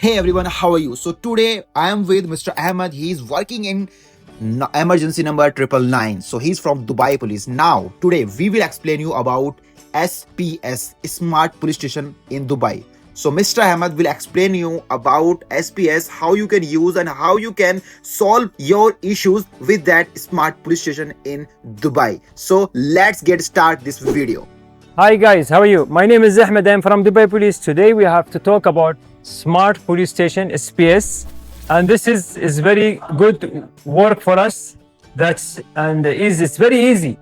Hey everyone, how are you? So today I am with Mr. Ahmed. He is working in emergency number 999. So he's from Dubai Police. Now today we will explain you about SPS, Smart Police Station in Dubai. So Mr. Ahmed will explain you about SPS, how you can use and how you can solve your issues with that smart police station in Dubai. So let's get start this video. Hi guys, how are you? My name is Ahmed. I'm from Dubai Police. Today we have to talk about Smart Police Station SPS, and this is very good work for us. It's very easy.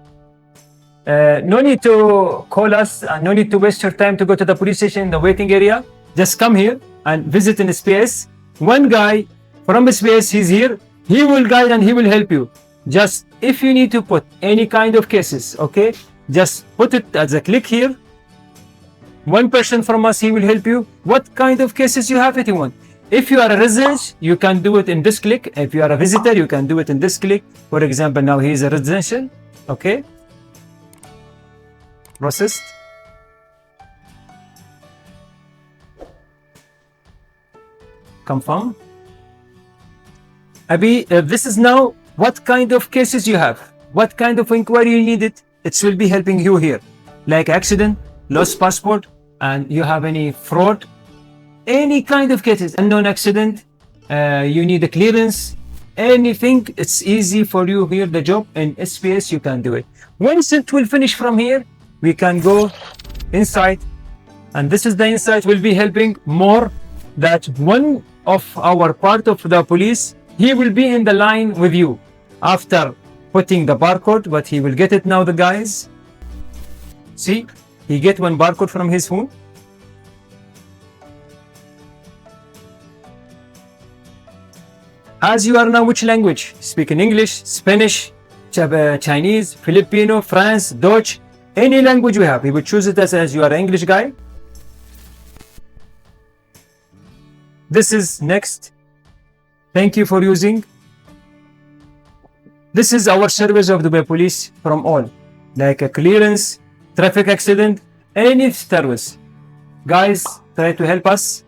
No need to call us and no need to waste your time to go to the police station in the waiting area. Just come here and visit in SPS. One guy from SPS, he's here. He will guide and he will help you. Just if you need to put any kind of cases, okay, just put it as a click here. One person from us, he will help you. What kind of cases you have it you want. If you are a resident, you can do it in this click. If you are a visitor, you can do it in this click. For example, now he is a residential, okay. Processed. Confirm. Abhi, this is now what kind of cases you have. What kind of inquiry you need it. It will be helping you here. Like accident, lost passport, and you have any fraud, any kind of cases, unknown accident, you need a clearance, anything, it's easy for you here, the job in SPS, you can do it. Once it will finish from here, we can go inside, and this is the inside will be helping more that one of our part of the police, he will be in the line with you after putting the barcode, but he will get it now, the guys. See, he get one barcode from his phone. As you are now, which language? Speaking English, Spanish, Chinese, Filipino, France, Dutch, any language you have. He will choose it as you are an English guy. This is next. Thank you for using. This is our service of Dubai Police from all, like a clearance, traffic accident, any service. Guys, try to help us.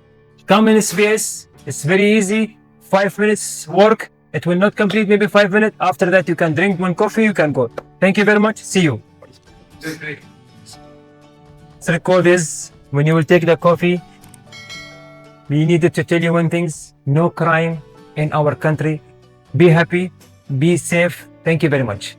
Come in SPS. It's very easy. 5 minutes work. It will not complete maybe 5 minutes. After that, you can drink one coffee. You can go. Thank you very much. See you. So record is when you will take the coffee. We needed to tell you one thing. No crime in our country. Be happy. Be safe. Thank you very much.